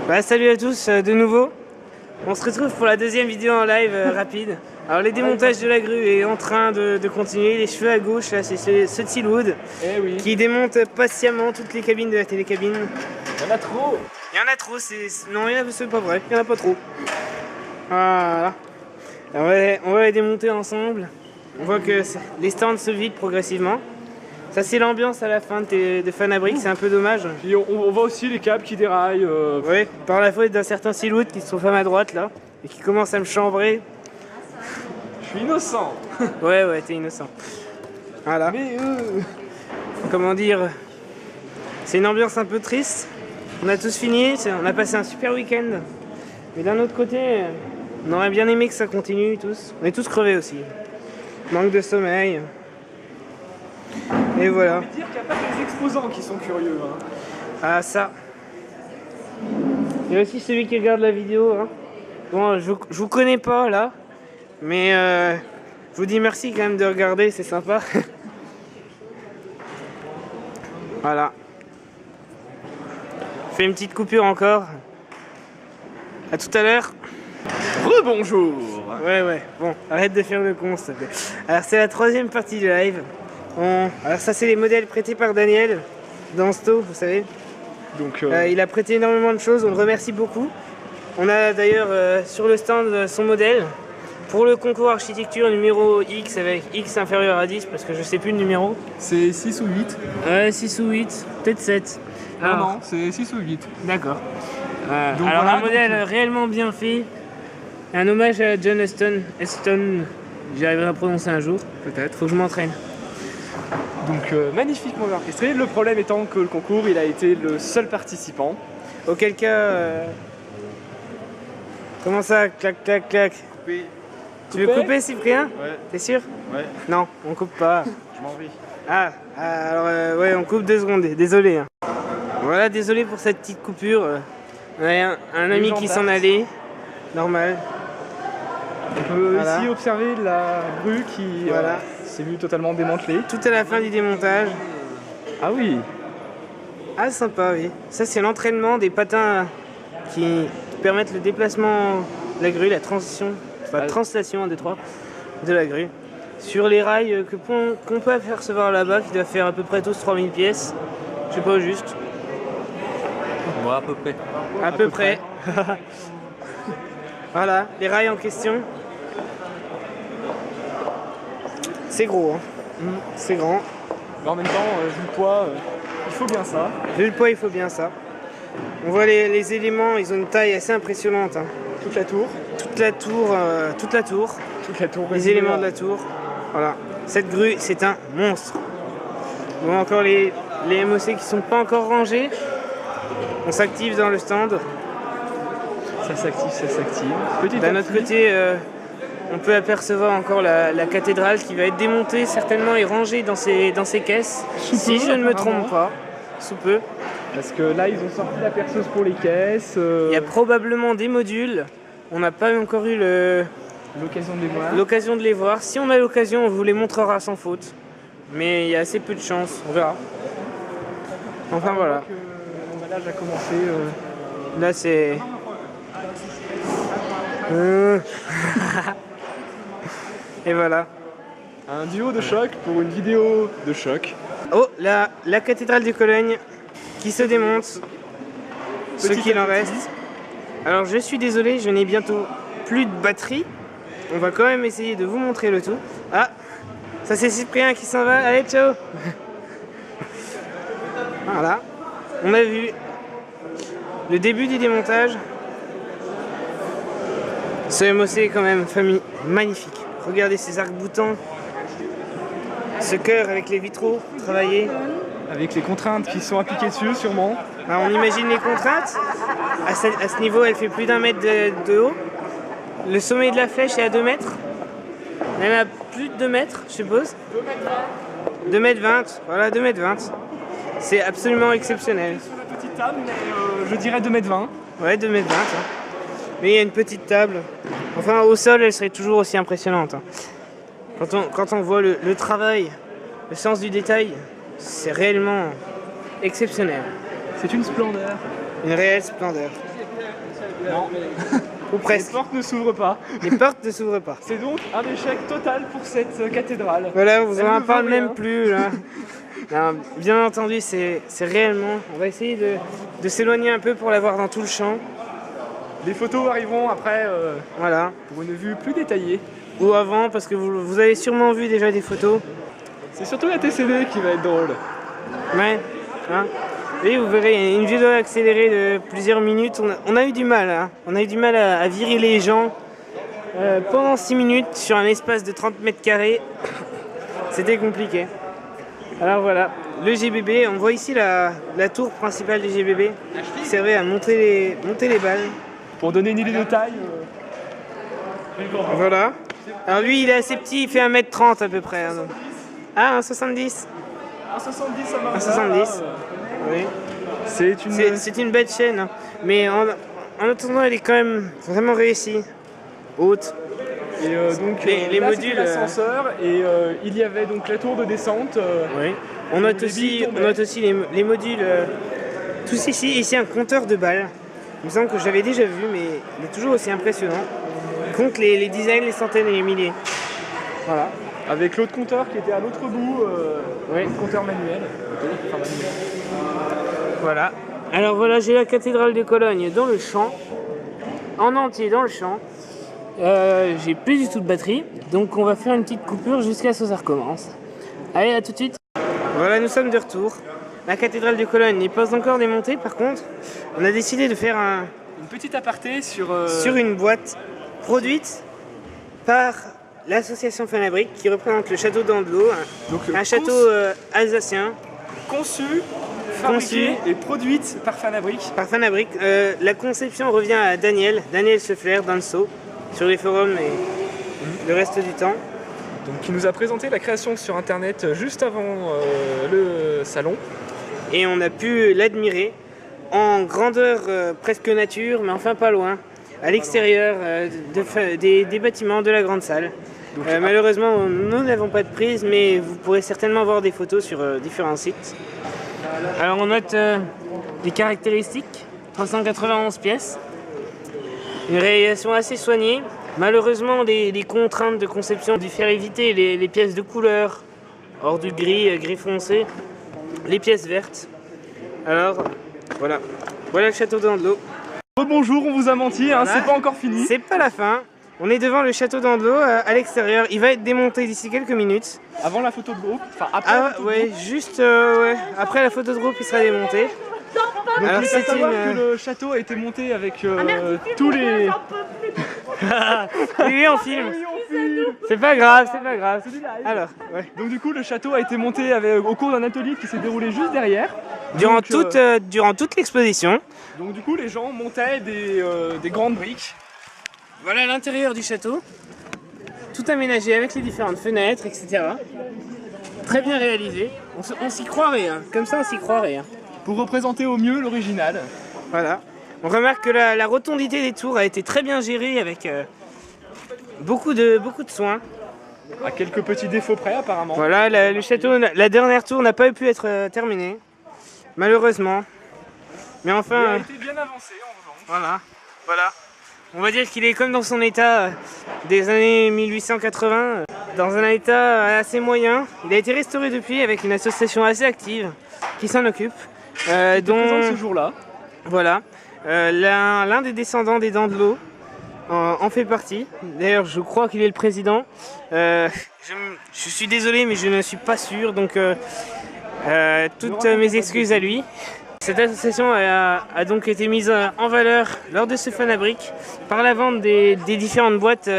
Bah, salut à tous de nouveau. On se retrouve pour la deuxième vidéo en live rapide. Alors les démontages de la grue est en train de continuer. Les cheveux à gauche, là c'est ce Tilwood qui démonte patiemment toutes les cabines de la télécabine. Il y en a trop. Il y en a trop, non, c'est pas vrai, il y en a pas trop. Voilà. On va les démonter ensemble. On voit que les stands se vident progressivement. Ça c'est l'ambiance à la fin de Fanabrique, c'est un peu dommage. Et on voit aussi les câbles qui déraillent. Oui, par la faute d'un certain Silhouette qui se trouve à ma droite là, et qui commence à me chambrer. Je suis innocent. Ouais, t'es innocent. Voilà. Mais comment dire, c'est une ambiance un peu triste. On a tous fini, on a passé un super week-end. Mais d'un autre côté, on aurait bien aimé que ça continue tous. On est tous crevés aussi. Manque de sommeil. Et voilà. On peut dire qu'il n'y a pas que les exposants qui sont curieux. Hein. Ah ça. Il y a aussi celui qui regarde la vidéo. Hein. Bon, je vous connais pas là. Mais je vous dis merci quand même de regarder, c'est sympa. Voilà. Je fais une petite coupure encore. À tout à l'heure. Rebonjour. Ouais. Bon, arrête de faire le con, s'il te plaît. Alors c'est la troisième partie du live. Alors ça c'est les modèles prêtés par Daniel dans Sto, vous savez. Donc il a prêté énormément de choses, on le remercie beaucoup. On a d'ailleurs sur le stand son modèle pour le concours architecture numéro X avec X inférieur à 10 parce que je sais plus le numéro. c'est 6 ou 8. Ouais, 6 ou 8, peut-être 7. Non, c'est 6 ou 8. D'accord. Donc alors voilà, un modèle réellement bien fait. Un hommage à John Heston, j'y arriverai à prononcer un jour, peut-être, faut que je m'entraîne. Donc magnifiquement orchestré. Le problème étant que le concours, il a été le seul participant. Auquel cas... Comment ça, clac, clac, clac. Couper. Tu veux couper, Cyprien? Ouais. T'es sûr? Ouais. Non, on coupe pas. Je m'en vais. Alors ouais, on coupe 2 secondes, désolé. Hein. Voilà, désolé pour cette petite coupure. On a un ami qui s'en allait, normal. On peut Voilà. ici observer la grue qui Voilà. s'est vue totalement démantelée. Tout à la fin du démontage. Ah oui. Ah, sympa, oui. Ça, c'est l'entraînement des patins qui permettent le déplacement de la grue, la translation en détroit de la grue. Sur les rails qu'on peut apercevoir là-bas, qui doivent faire à peu près tous 3000 pièces. Je sais pas au juste. Moi, à peu près. À peu près. Voilà, les rails en question. C'est gros, hein. C'est grand. Mais en même temps, vu le poids, il faut bien ça. Vu le poids, il faut bien ça. On voit les éléments, ils ont une taille assez impressionnante. Hein. Toute la tour. Toute la tour. Les éléments de la tour. Voilà. Cette grue, c'est un monstre. On voit encore les MOC qui sont pas encore rangés. On s'active dans le stand. Ça s'active. D'un autre côté, on peut apercevoir encore la cathédrale qui va être démontée certainement et rangée dans ses caisses. Si je ne me trompe pas. Sous peu. Parce que là, ils ont sorti la perceuse pour les caisses. Il y a probablement des modules. On n'a pas encore eu l'occasion de les voir. l'occasion de les voir. Si on a l'occasion, on vous les montrera sans faute. Mais il y a assez peu de chance. On verra. Enfin voilà. L'emballage a commencé. Là c'est... Et voilà. Un duo de choc pour une vidéo de choc. Oh, la cathédrale de Cologne qui se démonte. Ce qu'il en reste. Alors je suis désolé, je n'ai bientôt plus de batterie. On va quand même essayer de vous montrer le tout. Ah, ça c'est Cyprien qui s'en va. Allez, ciao. Voilà. On a vu le début du démontage. Ce MOC est quand même magnifique. Regardez ces arcs-boutants. Ce cœur avec les vitraux travaillés. Avec les contraintes qui sont appliquées dessus, sûrement. Alors, on imagine les contraintes. À ce niveau, elle fait plus d'1 mètre de haut. Le sommet de la flèche est à 2 mètres. Même à plus de 2 mètres, je suppose. 2 mètres 20. Voilà, 2 mètres 20. C'est absolument exceptionnel. Sur la petite table, je dirais 2 mètres 20. Ouais, 2 mètres 20. Hein. Mais il y a une petite table. Enfin, au sol, elle serait toujours aussi impressionnante. Hein. Quand on voit le travail, le sens du détail, c'est réellement exceptionnel. C'est une splendeur. Une réelle splendeur. Non. Ou Les presque. portes ne s'ouvrent pas. Les portes ne s'ouvrent pas. C'est donc un échec total pour cette cathédrale. Voilà, on vous Elle en ne vaut parle même rien. plus là. Non, bien entendu, c'est réellement. On va essayer de s'éloigner un peu pour la voir dans tout le champ. Les photos arriveront après Voilà. pour une vue plus détaillée. Ou avant, parce que vous avez sûrement vu déjà des photos. C'est surtout la TCD qui va être drôle. Ouais. Hein. Et vous verrez, il y a une vidéo accélérée de plusieurs minutes. On a eu du mal, hein. On a eu du mal à virer les gens pendant 6 minutes sur un espace de 30 mètres carrés. C'était compliqué. Alors voilà, le GBB, on voit ici la tour principale du GBB qui servait à monter les balles. Pour donner une idée de taille, Voilà. Alors lui, il est assez petit, il fait 1m30 à peu près. Hein, donc. Ah, 1,70 un 70 ça marche. 1,70. Oui. C'est une belle chaîne, hein. Mais en attendant, elle est quand même vraiment réussie. Haute. Et donc Les là, modules, c'était l'ascenseur et il y avait donc la tour de descente. Oui. On note les aussi, billes on note aussi les modules. Tous ici un compteur de balles. Il me semble que je l'avais déjà vu, mais il est toujours aussi impressionnant. Il compte les dizaines, les centaines et les milliers. Voilà. Avec l'autre compteur qui était à l'autre bout, Oui. le compteur manuel. Enfin, manuel. Voilà. Alors voilà, j'ai la cathédrale de Cologne dans le champ. En entier dans le champ. J'ai plus du tout de batterie. Donc on va faire une petite coupure jusqu'à ce que ça recommence. Allez, à tout de suite. Voilà, nous sommes de retour. La cathédrale de Cologne n'est pas encore démontée. Par contre, on a décidé de faire Une petite aparté sur sur une boîte produite par l'association Fanabric qui représente le château d'Andelot, donc, un château alsacien conçue, fabriquée et produite par Fanabric. par Fanabric. La conception revient à Daniel Seffler d'Anso sur les forums et le reste du temps. Donc, qui nous a présenté la création sur internet juste avant le salon. Et on a pu l'admirer en grandeur presque nature, mais enfin pas loin, à l'extérieur des bâtiments de la grande salle. Malheureusement, nous n'avons pas de prise, mais vous pourrez certainement voir des photos sur différents sites. Alors on note les caractéristiques, 391 pièces, une réalisation assez soignée. Malheureusement, des contraintes de conception ont dû faire éviter les pièces de couleur, hors du gris, gris foncé, les pièces vertes. Alors, voilà le château d'Andelot. Bonjour, on vous a menti, hein, Voilà. c'est pas encore fini. C'est pas la fin. On est devant le château d'Andelot à l'extérieur. Il va être démonté d'ici quelques minutes. Avant la photo de groupe, enfin après la Ah photo de ouais, groupe. juste ouais. Après la photo de groupe, il sera démonté. Donc Alors, il faut c'est savoir une- que le château a été monté avec tous les... Oui, on filme. C'est pas grave, c'est pas grave. Alors, ouais. Donc du coup le château a été monté au cours d'un atelier qui s'est déroulé juste derrière. Durant Donc, toute l'exposition. donc du coup les gens montaient des grandes briques. Voilà l'intérieur du château. Tout aménagé avec les différentes fenêtres, etc. Très bien réalisé. On s'y croirait, hein. Comme ça on s'y croirait. Hein. Pour représenter au mieux l'original. Voilà. On remarque que la rotondité des tours a été très bien gérée avec beaucoup de soins. À quelques petits défauts près apparemment. Voilà, le château, la dernière tour n'a pas pu être terminée, malheureusement. Mais Il a enfin, été bien avancé en revanche. voilà. On va dire qu'il est comme dans son état des années 1880, dans un état assez moyen. Il a été restauré depuis avec une association assez active qui s'en occupe. Présent ce jour-là. Voilà, l'un des descendants des Dandelot en fait partie. D'ailleurs, je crois qu'il est le président. Je suis désolé, mais je ne suis pas sûr. Donc, toutes mes excuses à lui. Cette association a donc été mise en valeur lors de ce Fanabric par la vente des différentes boîtes,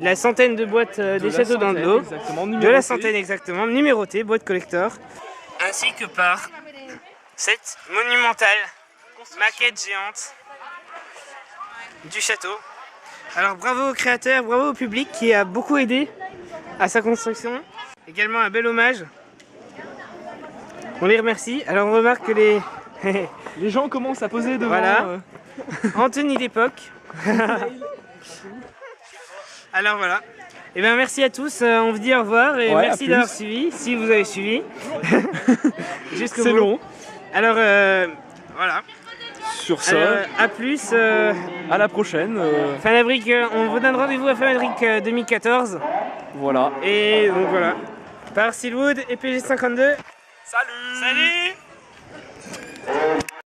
la centaine de boîtes des châteaux d'Andelot. De la centaine exactement, numérotée, boîte collector. Ainsi que par cette monumentale maquette géante du château. Alors bravo aux créateurs, bravo au public qui a beaucoup aidé à sa construction. Également un bel hommage. On les remercie. Alors on remarque que Les gens commencent à poser devant. Voilà. En tenue d'époque. Alors voilà. Et bien merci à tous, on vous dit au revoir et Ouais, merci à d'avoir plus. suivi, si vous avez suivi. Jusqu'au C'est bout. long. Alors voilà. Sur ça, Alors, à plus. à la prochaine. Fanabrique, on vous donne rendez-vous à Fanabrique 2014. Voilà. Et donc voilà. Par Steelwood et PG52. Salut. Salut.